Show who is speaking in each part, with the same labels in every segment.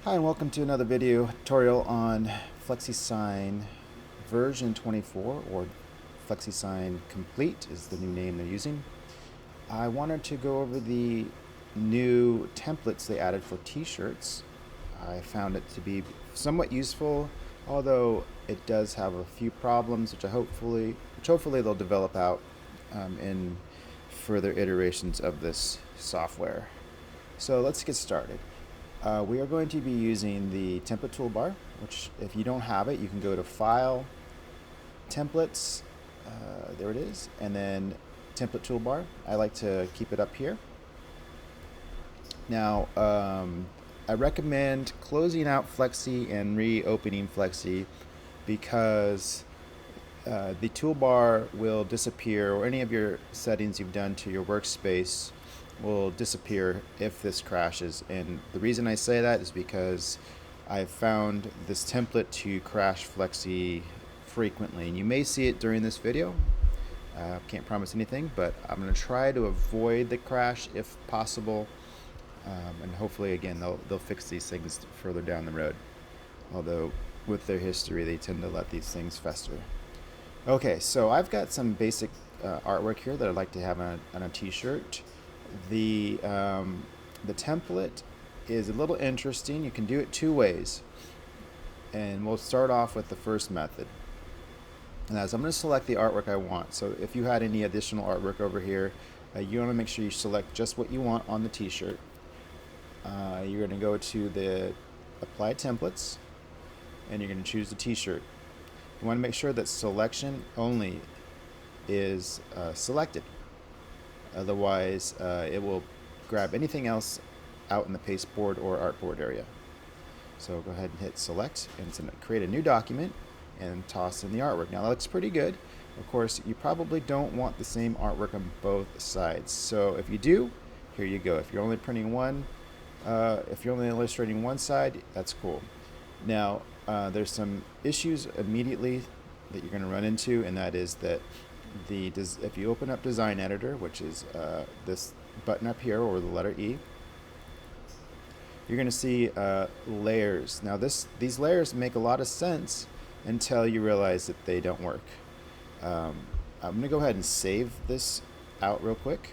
Speaker 1: Hi and welcome to another video tutorial on FlexiSign version 24, or FlexiSign Complete is the new name they're using. I wanted to go over the new templates they added for t-shirts. I found it to be somewhat useful, although it does have a few problems which hopefully they'll develop out in further iterations of this software. So let's get started. We are going to be using the template toolbar, which if you don't have it, you can go to File, Templates, there it is, and then Template Toolbar. I like to keep it up here. Now, I recommend closing out Flexi and reopening Flexi because the toolbar will disappear, or any of your settings you've done to your workspace will disappear if this crashes. And the reason I say that is because I've found this template to crash Flexi frequently, and you may see it during this video. Can't promise anything, but I'm going to try to avoid the crash if possible, and hopefully again they'll fix these things further down the road, although with their history they tend to let these things fester. Okay, so I've got some basic artwork here that I'd like to have on a t-shirt. The template is a little interesting. You can do it two ways, and we'll start off with the first method. And as I'm going to select the artwork I want. So if you had any additional artwork over here, you want to make sure you select just what you want on the t-shirt. You're going to go to the Apply Templates, and you're going to choose the t-shirt. You want to make sure that selection only is selected. Otherwise, it will grab anything else out in the pasteboard or artboard area. So go ahead and hit select, and it's going to create a new document and toss in the artwork. Now that looks pretty good. Of course, you probably don't want the same artwork on both sides. So if you do, here you go. If you're only printing one, if you're only illustrating one side, that's cool. Now, there's some issues immediately that you're going to run into, and that is that if you open up Design Editor, which is this button up here, or the letter E, you're going to see layers. Now these layers make a lot of sense until you realize that they don't work. I'm going to go ahead and save this out real quick,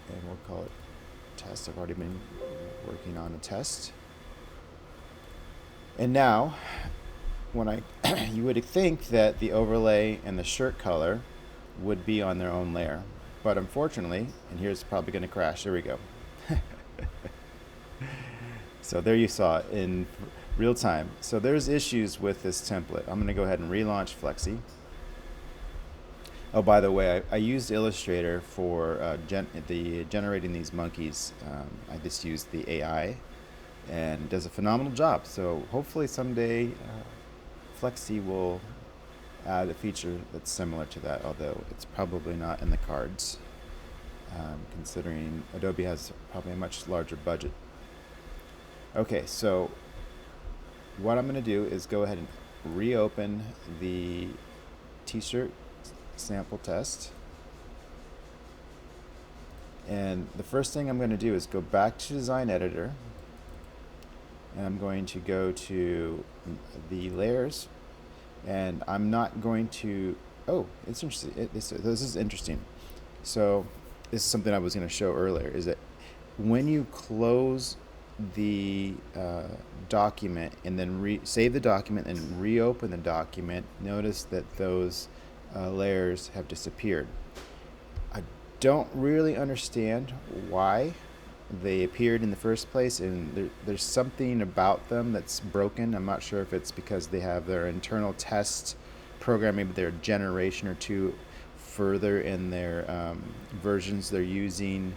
Speaker 1: and we'll call it test. I've already been working on a test. And now, when you would think that the overlay and the shirt color would be on their own layer, but unfortunately, and here's probably going to crash. There we go. So there you saw it in real time. So there's issues with this template. I'm going to go ahead and relaunch Flexi. Oh, by the way, I used Illustrator for generating these monkeys. I just used the AI, and it does a phenomenal job. So hopefully someday Flexi will add a feature that's similar to that, although it's probably not in the cards, considering Adobe has probably a much larger budget. Okay, so what I'm going to do is go ahead and reopen the t-shirt sample test. And the first thing I'm going to do is go back to Design Editor, and I'm going to go to the layers, and I'm not going to, oh, it's interesting. This is interesting. So this is something I was going to show earlier, is that when you close the document and then save the document and reopen the document, notice that those layers have disappeared. I don't really understand why they appeared in the first place, and there's something about them that's broken. I'm not sure if it's because they have their internal test program, maybe they're a generation or two further in their versions they're using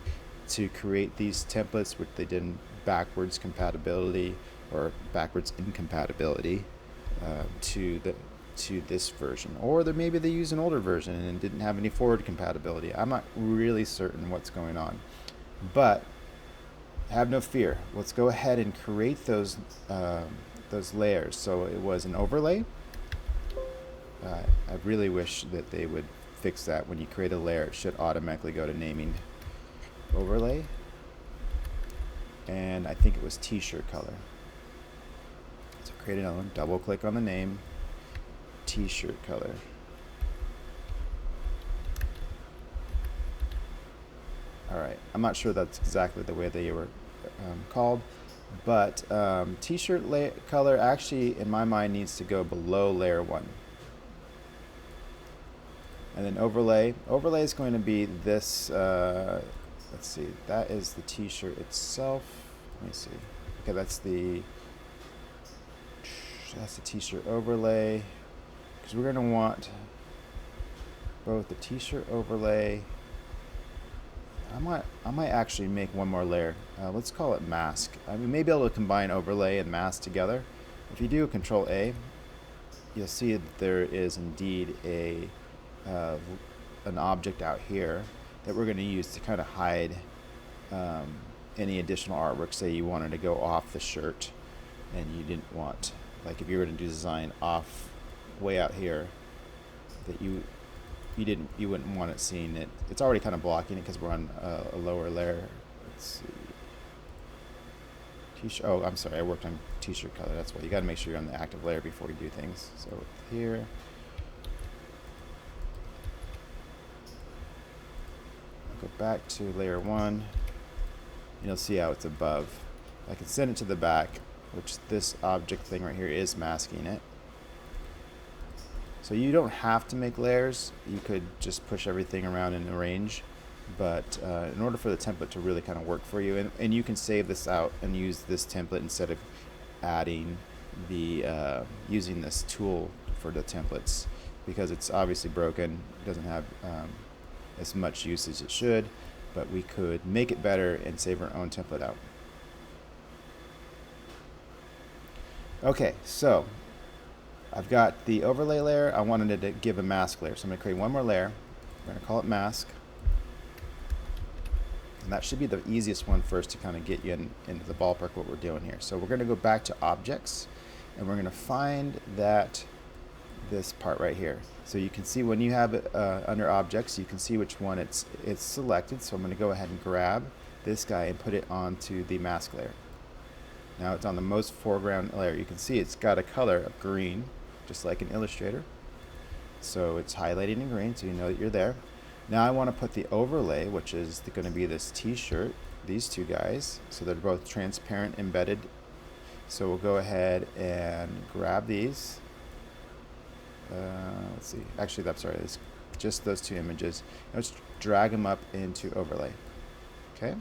Speaker 1: to create these templates, which they did in backwards compatibility or backwards incompatibility to this version, or maybe they use an older version and didn't have any forward compatibility. I'm not really certain what's going on, but have no fear. Let's go ahead and create those layers. So it was an overlay. I really wish that they would fix that. When you create a layer, it should automatically go to naming overlay. and I think it was t-shirt color. So create another one, double click on the name, t-shirt color. Alright, I'm not sure that's exactly the way they were called, but t-shirt color actually in my mind needs to go below layer 1. And then overlay is going to be this, let's see, that is the t-shirt itself. Let me see. Okay, that's the t-shirt overlay, because we're going to want both the t-shirt overlay. I might actually make one more layer. Let's call it mask. I mean, maybe able to combine overlay and mask together. If you do Control A, you'll see that there is indeed an object out here that we're going to use to kind of hide any additional artwork. Say you wanted to go off the shirt and you didn't want, like if you were to do design off way out here, that you wouldn't want it seen. It's already kind of blocking it because we're on a lower layer. Let's see. Oh, I'm sorry, I worked on t-shirt color. That's why you got to make sure you're on the active layer before you do things. So here, go back to layer 1, and you'll see how it's above. I can send it to the back, which this object thing right here is masking it. So you don't have to make layers. You could just push everything around and arrange. But in order for the template to really kind of work for you, and you can save this out and use this template instead of adding the using this tool for the templates, because it's obviously broken. It doesn't have as much use as it should, but we could make it better and save our own template out. Okay, so I've got the overlay layer. I wanted to give a mask layer, so I'm going to create one more layer. We're going to call it mask, and that should be the easiest one first to kind of get you into the ballpark what we're doing here. So we're going to go back to objects, and we're going to find this part right here. So you can see when you have it under objects, you can see which one it's selected. So I'm going to go ahead and grab this guy and put it onto the mask layer. Now it's on the most foreground layer. You can see it's got a color of green, just like in Illustrator. So it's highlighting in green, so you know that you're there. Now I want to put the overlay, which is going to be this t-shirt, these two guys. So they're both transparent embedded. So we'll go ahead and grab these. Let's see. Actually, I'm sorry. It's just those two images. Now let's drag them up into overlay. Okay.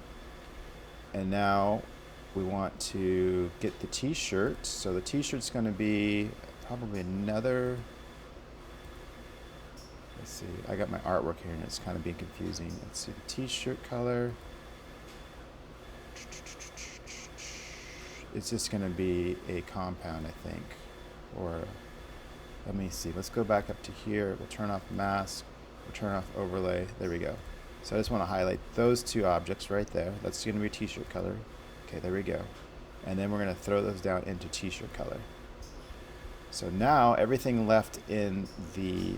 Speaker 1: And now we want to get the t-shirt. So the t-shirt's going to be probably another. Let's see. I got my artwork here, and it's kind of being confusing. Let's see. The t-shirt color. It's just going to be a compound, I think, or. Let me see. Let's go back up to here. We'll turn off mask. We'll turn off overlay. There we go. So I just want to highlight those two objects right there. That's going to be t-shirt color. Okay, there we go. And then we're going to throw those down into t-shirt color. So now everything left in the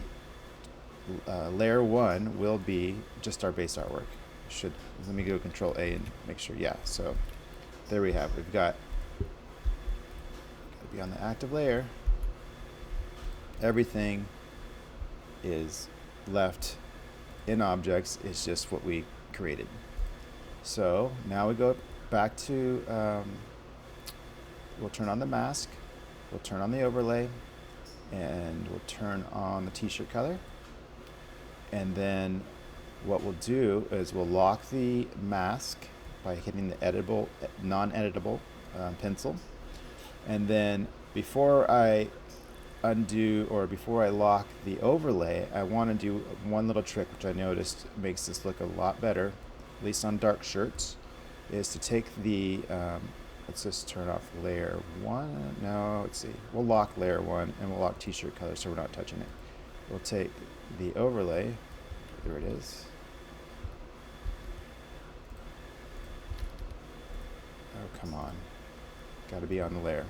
Speaker 1: layer 1 will be just our base artwork. Let me go Control A and make sure. Yeah. So there we have. We've got to be on the active layer. Everything is left in objects. It's just what we created. So now we go back to, we'll turn on the mask, we'll turn on the overlay, and we'll turn on the t-shirt color. And then what we'll do is we'll lock the mask by hitting the non-editable pencil. And then before I lock the overlay, I want to do one little trick which I noticed makes this look a lot better, at least on dark shirts, is to take the, let's just turn off layer 1. No, let's see. We'll lock layer 1 and we'll lock t-shirt color so we're not touching it. We'll take the overlay, there it is. Oh, come on. Got to be on the layer.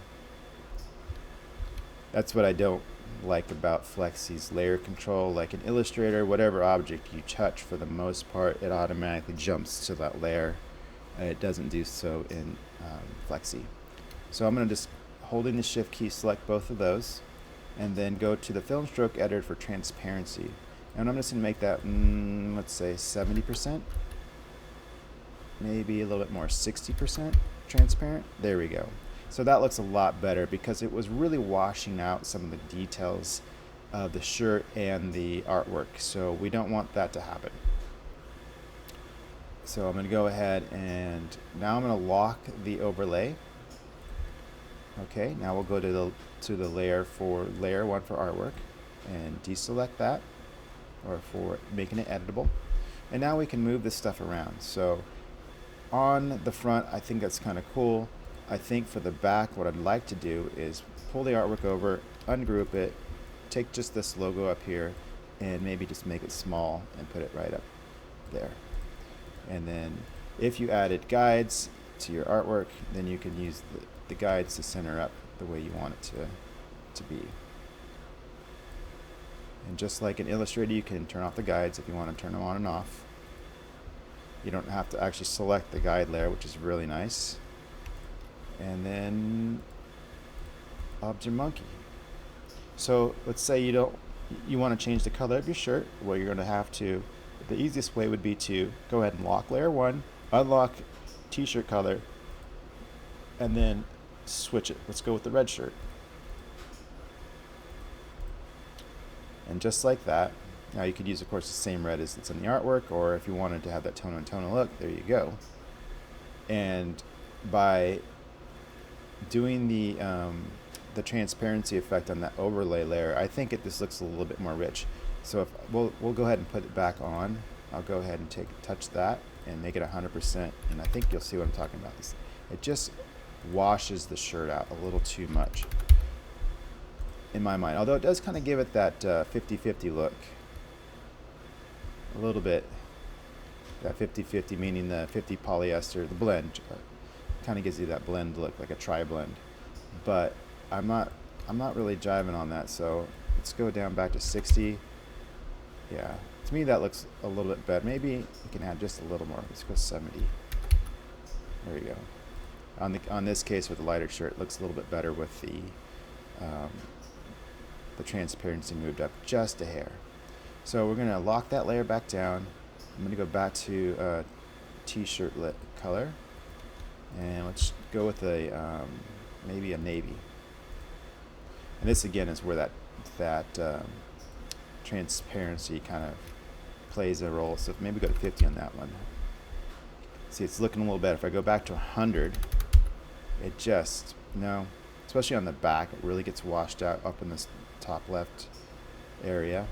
Speaker 1: That's what I don't like about Flexi's layer control. Like in Illustrator, whatever object you touch, for the most part, it automatically jumps to that layer. It doesn't do so in Flexi. So I'm going to just holding the shift key, select both of those, and then go to the film stroke editor for transparency. And I'm just going to make that, let's say 70%, maybe a little bit more, 60% transparent. There we go. So that looks a lot better because it was really washing out some of the details of the shirt and the artwork. So we don't want that to happen. So I'm going to go ahead and now I'm going to lock the overlay. Okay, now we'll go to the layer for layer 1 for artwork and deselect that, or for making it editable. And now we can move this stuff around. So on the front, I think that's kind of cool. I think for the back, what I'd like to do is pull the artwork over, ungroup it, take just this logo up here, and maybe just make it small and put it right up there. And then if you added guides to your artwork, then you can use the guides to center up the way you want it to be. And just like in Illustrator, you can turn off the guides if you want to turn them on and off. You don't have to actually select the guide layer, which is really nice. And then Object Monkey. So let's say you want to change the color of your shirt. Well, you're going to have to, the easiest way would be to go ahead and lock layer 1, unlock t-shirt color, and then switch it. Let's go with the red shirt. And just like that, now you could use, of course, the same red as it's in the artwork, or if you wanted to have that tone and tonal look, there you go. And by doing the transparency effect on that overlay layer, I think this looks a little bit more rich. So if we'll go ahead and put it back on. I'll go ahead and touch that and make it 100%, and I think you'll see what I'm talking about. It just washes the shirt out a little too much in my mind, although it does kind of give it that 50-50 look a little bit. That 50-50 meaning the 50 polyester, the blend kind of gives you that blend look, like a tri-blend. But I'm not really jiving on that, so let's go down back to 60. Yeah, to me that looks a little bit better. Maybe you can add just a little more. Let's go 70. There you go. On this case with the lighter shirt, it looks a little bit better with the transparency moved up just a hair. So we're going to lock that layer back down. I'm going to go back to t-shirt color, and let's go with a maybe a navy. And this again is where that transparency kind of plays a role. So maybe go to 50 on that one. See, it's looking a little better. If I go back to 100, it just, no, especially on the back, it really gets washed out up in this top left area.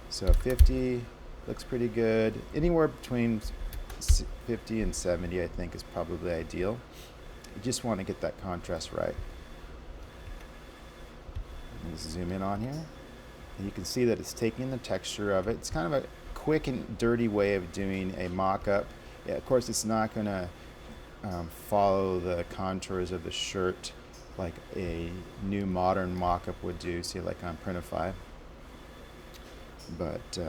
Speaker 1: So 50 looks pretty good. Anywhere between 50 and 70, I think, is probably ideal. You just want to get that contrast right. Let's zoom in on here. And you can see that it's taking the texture of it. It's kind of a quick and dirty way of doing a mock-up. Yeah, of course, it's not going to follow the contours of the shirt like a new modern mock-up would do, say like on Printify. But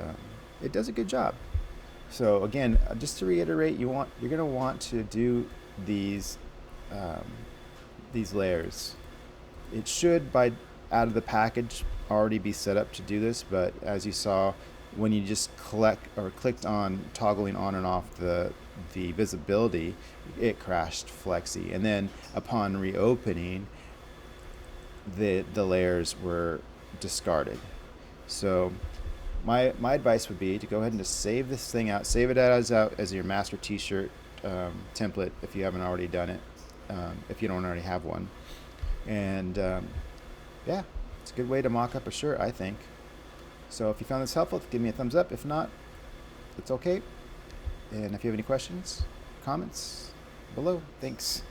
Speaker 1: it does a good job. So again, just to reiterate, you're going to want to do these layers. It should, out of the package, already be set up to do this, but as you saw, when you just clicked on toggling on and off the visibility, it crashed Flexi, and then upon reopening, the layers were discarded. So my advice would be to go ahead and just save this thing out, save it as your master t-shirt template if you haven't already done it, if you don't already have one. And yeah, it's a good way to mock up a shirt, I think. So if you found this helpful, give me a thumbs up. If not, it's okay. And if you have any questions, comments below. Thanks.